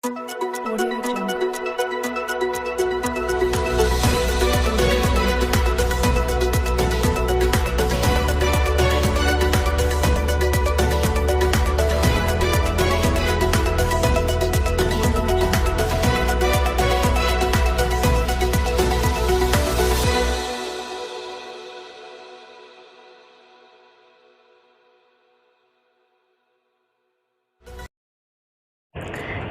Audio Jungle.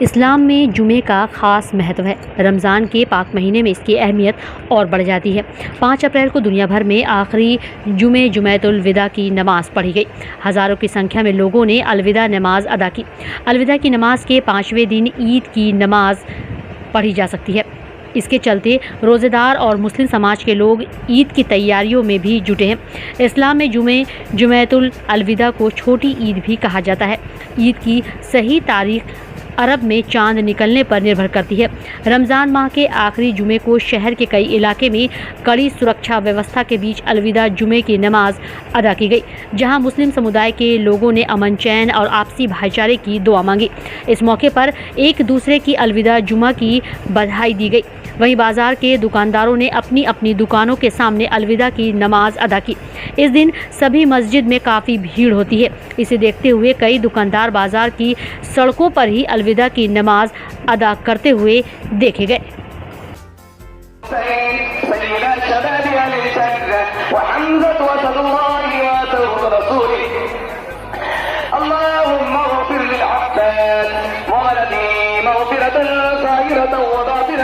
इस्लाम में जुमे का ख़ास महत्व है। रमज़ान के पाक महीने में इसकी अहमियत और बढ़ जाती है। 5 अप्रैल को दुनिया भर में आखिरी जुमेतुल विदा की नमाज़ पढ़ी गई। हज़ारों की संख्या में लोगों ने अलविदा नमाज अदा की। अलविदा की नमाज के 5वें दिन ईद की नमाज पढ़ी जा सकती है। इसके चलते रोज़ेदार और मुस्लिम समाज के लोग ईद की तैयारियों में भी जुटे हैं। इस्लाम में जुमेतुल अलविदा को छोटी ईद भी कहा जाता है। ईद की सही तारीख अरब में चांद निकलने पर निर्भर करती है। रमज़ान माह के आखिरी जुमे को शहर के कई इलाके में कड़ी सुरक्षा व्यवस्था के बीच अलविदा जुमे की नमाज अदा की गई, जहां मुस्लिम समुदाय के लोगों ने अमन चैन और आपसी भाईचारे की दुआ मांगी। इस मौके पर एक दूसरे की अलविदा जुमा की बधाई दी गई। वहीं बाजार के दुकानदारों ने अपनी अपनी दुकानों के सामने अलविदा की नमाज अदा की। इस दिन सभी मस्जिद में काफ़ी भीड़ होती है। इसे देखते हुए कई दुकानदार बाजार की सड़कों पर ही अलविदा की नमाज अदा करते हुए देखे गए।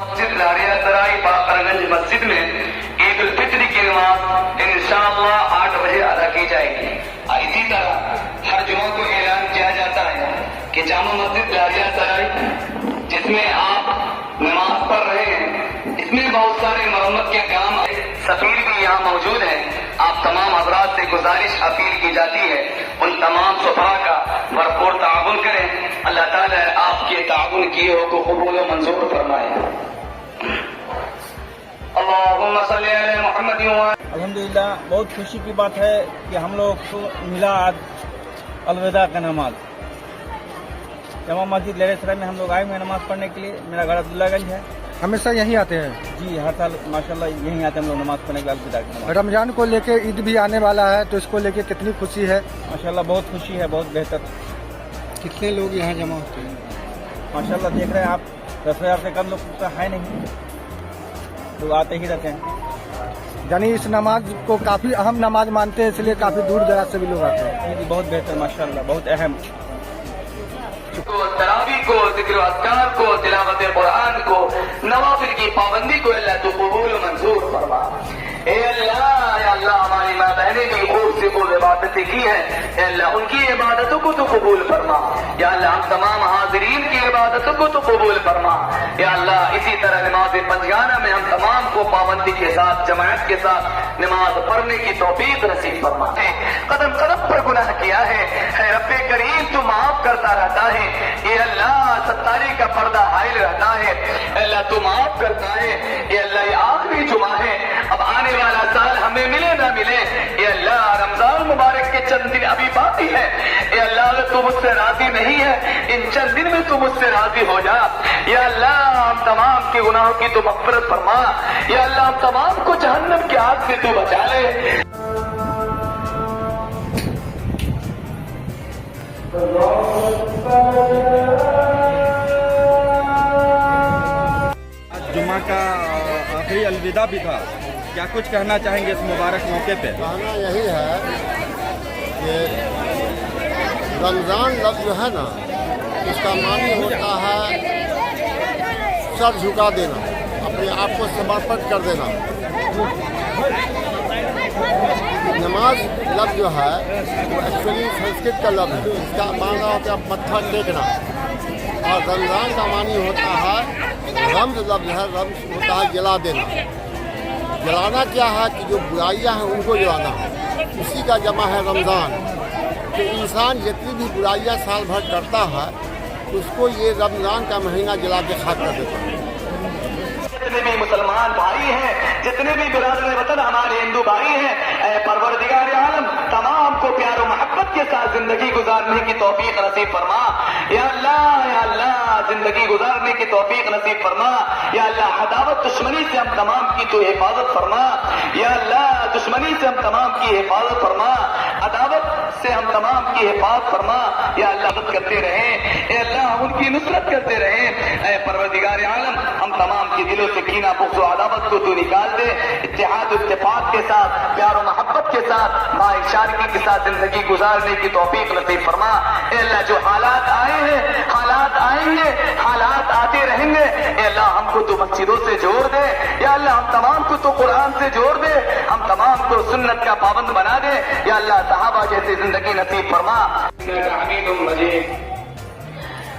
मस्जिद लारिया सराय बाकरगंज मस्जिद में ईद उल फित्र की नमाज इंशाअल्लाह 8 बजे अदा की जाएगी। इसी तरह हर जुमा को ऐलान किया जाता है कि जामा मस्जिद लारिया सराय जिसमें आप नमाज पढ़ रहे हैं, इसमें बहुत सारे मरम्मत के काम सफीर भी यहाँ मौजूद हैं। आप तमाम हजरात से गुजारिश अपील की जाती है उन तमाम सुफरा का भरपूर ताउन करें। अल्लाह ताला आपके ताउन किए हो को कबूल और मंजूर फरमाए। अल्लाहुम्मा सल्ली अला मुहम्मद। अल्हम्दुलिल्लाह, बहुत खुशी की बात है कि हम लोग को मिला आज अलविदा का नमाज। जामा मस्जिद लहरेसराय में हम लोग आए हुए हैं नमाज पढ़ने के लिए। मेरा घर अब्दुल्लागंज है। हमेशा यहीं आते हैं? जी, हर साल माशाल्लाह यहीं आते हैं हम लोग नमाज पढ़ने के लिए अलविदा की नमाज। रमजान को लेके ईद भी आने वाला है, तो इसको लेके कितनी खुशी है? माशाल्लाह बहुत खुशी है, बहुत बेहतर। कितने लोग यहाँ जमा होते हैं? माशाल्लाह देख रहे हैं आप, 10,000 से कम लोग तो है नहीं, लोग आते ही रहते हैं। यानी इस नमाज को काफी अहम नमाज मानते हैं, इसलिए काफी दूर दराज से भी लोग आते हैं। जी, बहुत बेहतर माशाल्लाह, बहुत अहम। तरावी को, जिक्र अस्कार को, तिलावत कुरान को, नवाफिल की पाबंदी को अल्लाह तो कबूल मंजूर फरमा। ए अल्लाह, या अल्लाह हमारी माँ बहनें भी खूब से खूब इबादतें की है, अल्लाह उनकी इबादतों को तो कबूल फरमा। या अल्लाह हम तमाम हाजिरीन की इबादतों को तो कबूल फरमा। या अल्लाह इसी तरह नमाज पंजगाना में हम तमाम को पाबंदी के साथ जमात के साथ नमाज पढ़ने की तौफीक नसीब फरमा। कदम कदम पर गुनाह किया है रब्बे करीम तू माफ करता रहता है। ये अल्लाह सत्तारी का पर्दा हाइल रहता है, अल्लाह तू माफ करता है। ये अल्लाह ये आखिरी जुमा है, अब आने वाला साल हमें मिले ना मिले, ये अल्लाह रमजान मुबारक के चंद दिन अभी बाकी है। ये अल्लाह तू मुझसे राजी नहीं है, इन चंद दिन में तू मुझसे राजी हो जा। या अल्लाह हम तमाम के गुनाहों की तू मग़फ़िरत फरमा। या अल्लाह हम तमाम को जहन्नम के आग से तू बचा ले। जुमा का आखिरी अलविदा भी था, क्या कुछ कहना चाहेंगे इस मुबारक मौके पे? कहना यही है कि रमज़ान लफ्ज़ जो है ना, इसका मानी होता है सर झुका देना, अपने आप को समर्पित कर देना। नमाज लफ्ज़ जो है वो एक्चुअली संस्कृत का लफ्ज़ है, इसका माना होता है मत्था टेकना, और रमज़ान का मानी होता है रम्ज़ लफ्ज़ है, रम्ज़ होता है जला देना। जलाना क्या है कि जो बुराइयां हैं उनको जलाना है, उसी का जमा है रमज़ान। तो इंसान जितनी भी बुराइयां साल भर करता है उसको ये रमज़ान का महीना जला के खाक कर देता है। जितने भी मुसलमान भाई हैं, जितने भी बिरादर वतन हमारे हिंदू भाई हैं, ऐ परवरदिगार आलम तमाम को प्यार और मोहब्बत के साथ जिंदगी गुजारने की तौफीक नसीब फरमा। या अल्लाह जिंदगी गुजारने की तौफीक नसीब फरमा। या अल्लाह अदावत दुश्मनी से हम तमाम की तो हिफाजत फरमा। या अल्लाह दुश्मनी से हम तमाम की हिफाजत फरमा, अदावत से हम तमाम की हिफाजत फरमा। या अल्लाह मदद करते रहें, ए अल्लाह उनकी नुसरत करते रहें। ऐ परवरदिगार आलम हम तमाम के दिलों से कीना बुग़्ज़ और अदावत को तू निकाल दे। इत्तेहाद और इत्तेफाक के साथ, प्यार और मोहब्बत के साथ, माइशारगी के साथ जिंदगी गुजारने की तौफीक नसीब फरमा। ए अल्लाह जो हालात आए हैं, हालात आएंगे, हालात आते रहेंगे, ए अल्लाह हमको तो मस्जिदों से जोड़ दे। या अल्लाह हम तमाम को तो कुरान से जोड़ दे, हम तमाम को सुन्नत का पाबंद बना दे। या अल्लाह सहाबा जैसे जिंदगी नसीब फरमा।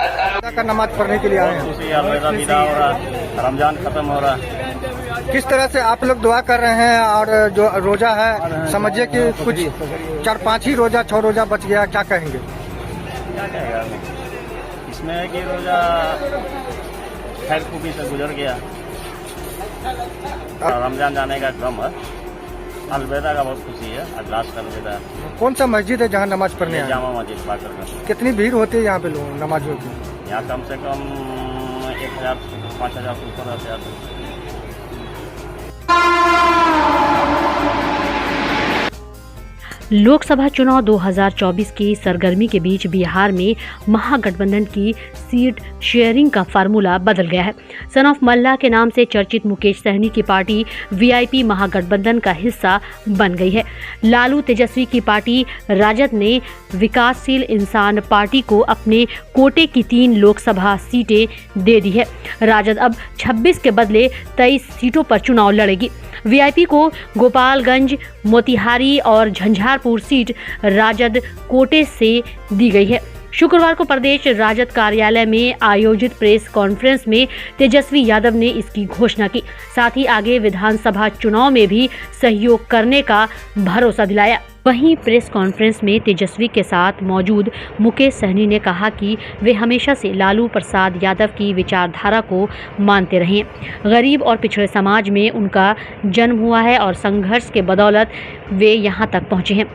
अलविदा का नमाज पढ़ने के लिए आए हैं। अलविदा विदा हो रहा, रमजान खत्म हो रहा। किस तरह से आप लोग दुआ कर रहे हैं? और जो रोजा है समझिए कि कुछ 4-5 ही रोजा 6 रोजा बच गया, क्या कहेंगे? क्या कहेगा इसमें है कि रोजा खैर खूबी से गुजर गया, रमजान जाने का क्रम है। अलविदा का बहुत खुशी है, अल्लाह का अलविदा। कौन सा मस्जिद है जहाँ नमाज पढ़ने आए? जामा मस्जिद बाकर का। कितनी भीड़ होती है यहाँ पे लोग नमाजियों की? यहाँ कम से कम 1000-5000 ऊपर रहते हैं। लोकसभा चुनाव 2024 की सरगर्मी के बीच बिहार में महागठबंधन की सीट शेयरिंग का फार्मूला बदल गया है। सन ऑफ मल्ला के नाम से चर्चित मुकेश सहनी की पार्टी वीआईपी महागठबंधन का हिस्सा बन गई है। लालू तेजस्वी की पार्टी राजद ने विकासशील इंसान पार्टी को अपने कोटे की 3 लोकसभा सीटें दे दी है। राजद अब 26 के बदले 23 सीटों पर चुनाव लड़ेगी। वीआईपी को गोपालगंज, मोतिहारी और झंझारपुर सीट राजद कोटे से दी गई है। शुक्रवार को प्रदेश राजद कार्यालय में आयोजित प्रेस कॉन्फ्रेंस में तेजस्वी यादव ने इसकी घोषणा की। साथ ही आगे विधानसभा चुनाव में भी सहयोग करने का भरोसा दिलाया। वहीं प्रेस कॉन्फ्रेंस में तेजस्वी के साथ मौजूद मुकेश सहनी ने कहा कि वे हमेशा से लालू प्रसाद यादव की विचारधारा को मानते रहे। गरीब और पिछड़े समाज में उनका जन्म हुआ है और संघर्ष के बदौलत वे यहाँ तक पहुँचे हैं।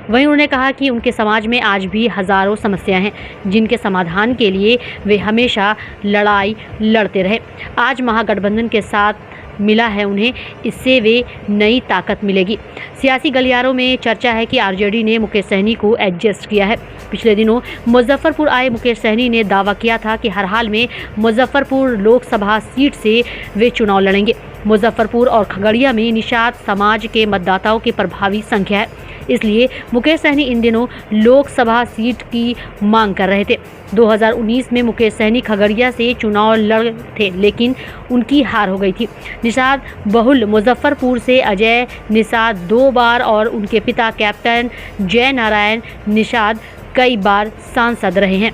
वहीं उन्होंने कहा कि उनके समाज में आज भी हज़ारों समस्याएं हैं, जिनके समाधान के लिए वे हमेशा लड़ाई लड़ते रहे। आज महागठबंधन के साथ मिला है उन्हें, इससे वे नई ताकत मिलेगी। सियासी गलियारों में चर्चा है कि आरजेडी ने मुकेश सहनी को एडजस्ट किया है। पिछले दिनों मुजफ्फरपुर आए मुकेश सहनी ने दावा किया था कि हर हाल में मुजफ्फरपुर लोकसभा सीट से वे चुनाव लड़ेंगे। मुजफ्फरपुर और खगड़िया में निषाद समाज के मतदाताओं की प्रभावी संख्या है, इसलिए मुकेश सहनी इन दिनों लोकसभा सीट की मांग कर रहे थे। 2019 में मुकेश सहनी खगड़िया से चुनाव लड़ थे, लेकिन उनकी हार हो गई थी। निषाद बहुल मुजफ्फरपुर से अजय निषाद 2 बार और उनके पिता कैप्टन जय नारायण निषाद कई बार सांसद रहे हैं।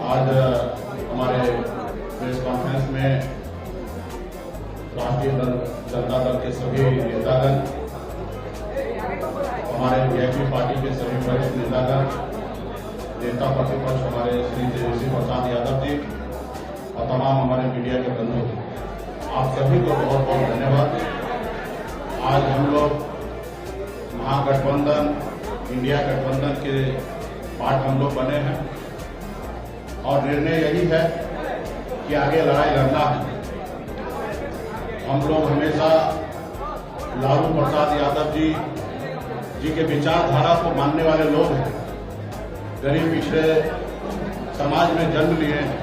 आज हमारे प्रेस कॉन्फ्रेंस में राष्ट्रीय जनता दल के सभी नेतागण, हमारे वीआईपी पार्टी के सभी वरिष्ठ नेतागण, नेता प्रतिपक्ष हमारे श्री तेजस्वी प्रसाद यादव जी और तमाम हमारे मीडिया के बंधु, आप सभी को बहुत बहुत धन्यवाद। आज हम लोग महागठबंधन, इंडिया गठबंधन के पार्ट हम लोग बने हैं और निर्णय यही है कि आगे लड़ाई लड़ना है। हम लोग हमेशा लालू प्रसाद यादव जी के विचारधारा को मानने वाले लोग हैं। गरीब पिछड़े समाज में जन्म लिए हैं।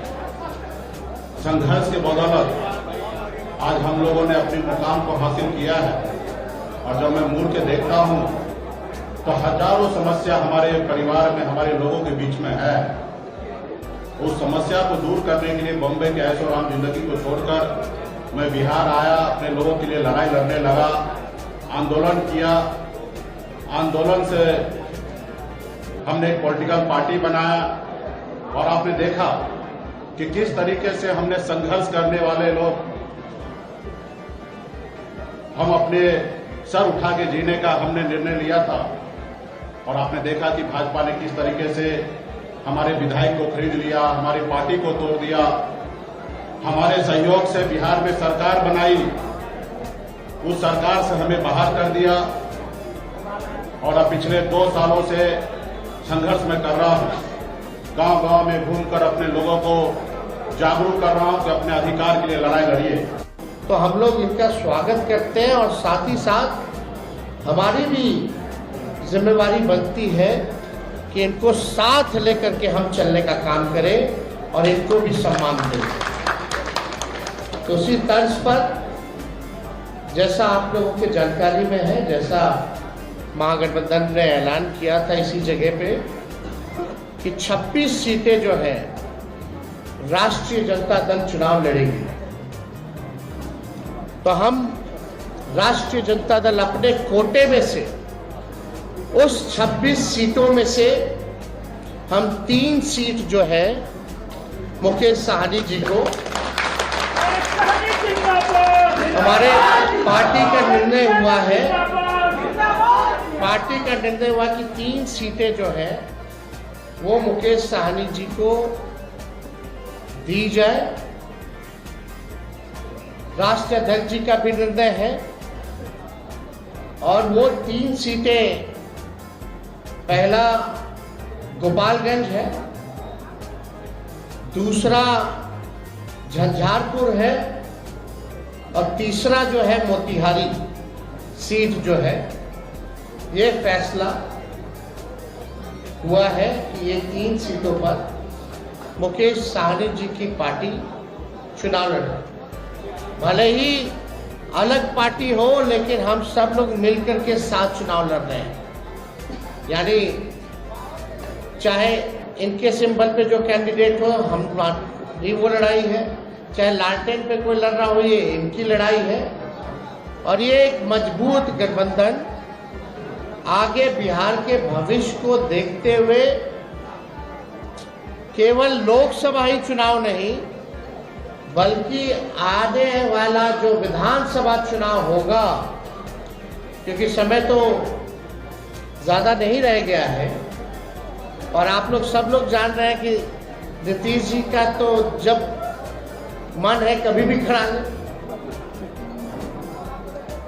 संघर्ष के बदौलत आज हम लोगों ने अपने मुकाम को हासिल किया है और जब मैं मुड़ के देखता हूं तो हजारों समस्या हमारे परिवार में, हमारे लोगों के बीच में है। उस समस्या को दूर करने के लिए बॉम्बे के ऐशोआराम जिंदगी को छोड़कर मैं बिहार आया, अपने लोगों के लिए लड़ाई लड़ने लगा, आंदोलन किया। आंदोलन से हमने एक पॉलिटिकल पार्टी बनाया और आपने देखा कि किस तरीके से हमने संघर्ष करने वाले लोग, हम अपने सर उठा के जीने का हमने निर्णय लिया था और आपने देखा कि भाजपा ने किस तरीके से हमारे विधायक को खरीद लिया, हमारी पार्टी को तोड़ दिया, हमारे सहयोग से बिहार में सरकार बनाई, उस सरकार से हमें बाहर कर दिया और अब पिछले 2 सालों से संघर्ष में कर रहा हूं। गांव-गांव में घूमकर अपने लोगों को जागरूक कर रहा हूं कि अपने अधिकार के लिए लड़ाई लड़िए। तो हम लोग इनका स्वागत करते हैं और साथ ही साथ हमारी भी जिम्मेवारी बनती है कि इनको साथ लेकर के हम चलने का काम करें और इनको भी सम्मान दें। तो उसी तर्ज पर जैसा आप लोगों की जानकारी में है, जैसा महागठबंधन ने ऐलान किया था इसी जगह पे कि 26 सीटें जो है राष्ट्रीय जनता दल चुनाव लड़ेगी। तो हम राष्ट्रीय जनता दल अपने कोटे में से उस 26 सीटों में से हम 3 सीट जो है मुकेश साहनी जी को, हमारे पार्टी का निर्णय हुआ है, कि 3 सीटें जो है वो मुकेश साहनी जी को दी जाए। राष्ट्रीय अध्यक्ष जी का भी निर्णय है और वो 3 सीटें, पहला गोपालगंज है, दूसरा झंझारपुर है और तीसरा जो है मोतिहारी सीट जो है। ये फैसला हुआ है कि ये 3 सीटों पर मुकेश साहनी जी की पार्टी चुनाव लड़े। भले ही अलग पार्टी हो लेकिन हम सब लोग मिलकर के साथ चुनाव लड़ रहे हैं। यानी चाहे इनके सिंबल पे जो कैंडिडेट हो हमारी वो लड़ाई है, चाहे लालटेन पे कोई लड़ रहा हो ये इनकी लड़ाई है। और ये एक मजबूत गठबंधन आगे बिहार के भविष्य को देखते हुए केवल लोकसभा ही चुनाव नहीं बल्कि आने वाला जो विधानसभा चुनाव होगा, क्योंकि समय तो ज़्यादा नहीं रह गया है और आप लोग सब लोग जान रहे हैं कि नीतीश जी का तो जब मन है कभी भी खड़ा है,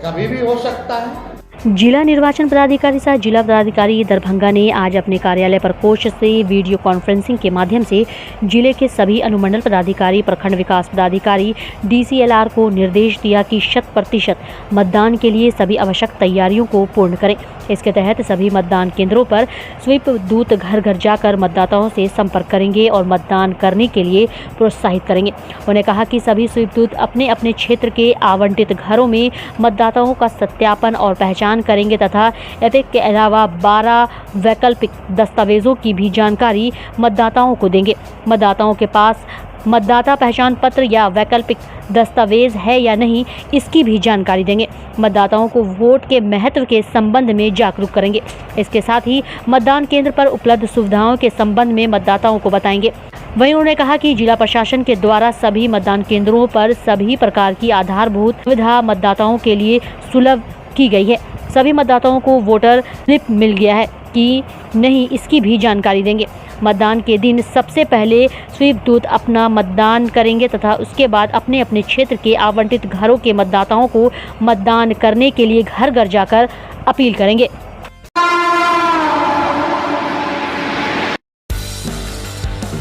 कभी भी हो सकता है। जिला निर्वाचन पदाधिकारी सह जिला पदाधिकारी दरभंगा ने आज अपने कार्यालय प्रकोष्ठ से वीडियो कॉन्फ्रेंसिंग के माध्यम से जिले के सभी अनुमंडल पदाधिकारी, प्रखंड विकास पदाधिकारी, DCLR को निर्देश दिया कि 100% मतदान के लिए सभी आवश्यक तैयारियों को पूर्ण करें। इसके तहत सभी मतदान केंद्रों पर स्वीप दूत घर घर जाकर मतदाताओं से संपर्क करेंगे और मतदान करने के लिए प्रोत्साहित करेंगे। उन्होंने कहा कि सभी स्वीप दूत अपने अपने क्षेत्र के आवंटित घरों में मतदाताओं का सत्यापन और पहचान करेंगे तथा एपिक के अलावा 12 वैकल्पिक दस्तावेजों की भी जानकारी मतदाताओं को देंगे। मतदाताओं के पास मतदाता पहचान पत्र या वैकल्पिक दस्तावेज है या नहीं, इसकी भी जानकारी देंगे। मतदाताओं को वोट के महत्व के संबंध में जागरूक करेंगे। इसके साथ ही मतदान केंद्र पर उपलब्ध सुविधाओं के संबंध में मतदाताओं को बताएंगे। वहीं उन्होंने कहा कि जिला प्रशासन के द्वारा सभी मतदान केंद्रों पर सभी प्रकार की आधारभूत सुविधा मतदाताओं के लिए सुलभ की गई है। सभी मतदाताओं को वोटर स्लिप मिल गया है कि नहीं, इसकी भी जानकारी देंगे। मतदान के दिन सबसे पहले स्वीप दूत अपना मतदान करेंगे तथा उसके बाद अपने अपने क्षेत्र के आवंटित घरों के मतदाताओं को मतदान करने के लिए घर घर जाकर अपील करेंगे।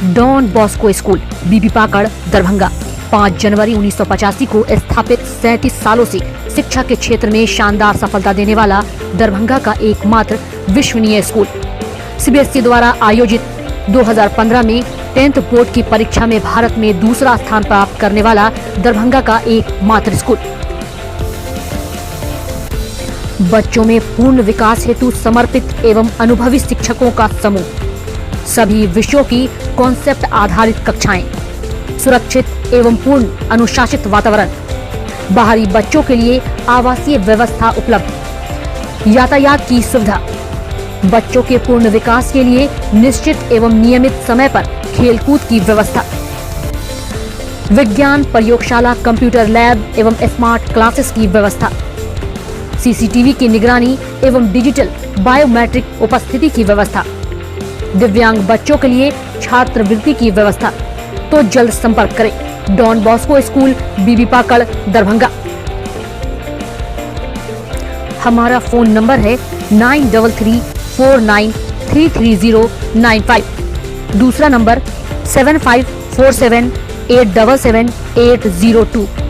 डॉन बॉस्को स्कूल बीबी पाकड़ दरभंगा 5 जनवरी 1985 को स्थापित 37 सालों से शिक्षा के क्षेत्र में शानदार सफलता देने वाला दरभंगा का एकमात्र विश्वसनीय स्कूल। सीबीएसई द्वारा आयोजित 2015 में 10th बोर्ड की परीक्षा में भारत में दूसरा स्थान प्राप्त करने वाला दरभंगा का एकमात्र स्कूल। बच्चों में पूर्ण विकास हेतु समर्पित एवं अनुभवी शिक्षकों का समूह, सभी विषयों की कॉन्सेप्ट आधारित कक्षाएं, सुरक्षित एवं पूर्ण अनुशासित वातावरण, बाहरी बच्चों के लिए आवासीय व्यवस्था उपलब्ध, यातायात की सुविधा, बच्चों के पूर्ण विकास के लिए निश्चित एवं नियमित समय पर खेलकूद की व्यवस्था, विज्ञान प्रयोगशाला, कंप्यूटर लैब एवं स्मार्ट क्लासेस की व्यवस्था, सीसीटीवी की निगरानी एवं डिजिटल बायोमेट्रिक उपस्थिति की व्यवस्था, दिव्यांग बच्चों के लिए छात्रवृत्ति की व्यवस्था। तो जल्द संपर्क करें डॉन बॉस्को स्कूल बीबी पाकड़ दरभंगा। हमारा फोन नंबर है 9334933095। दूसरा नंबर 7547877802।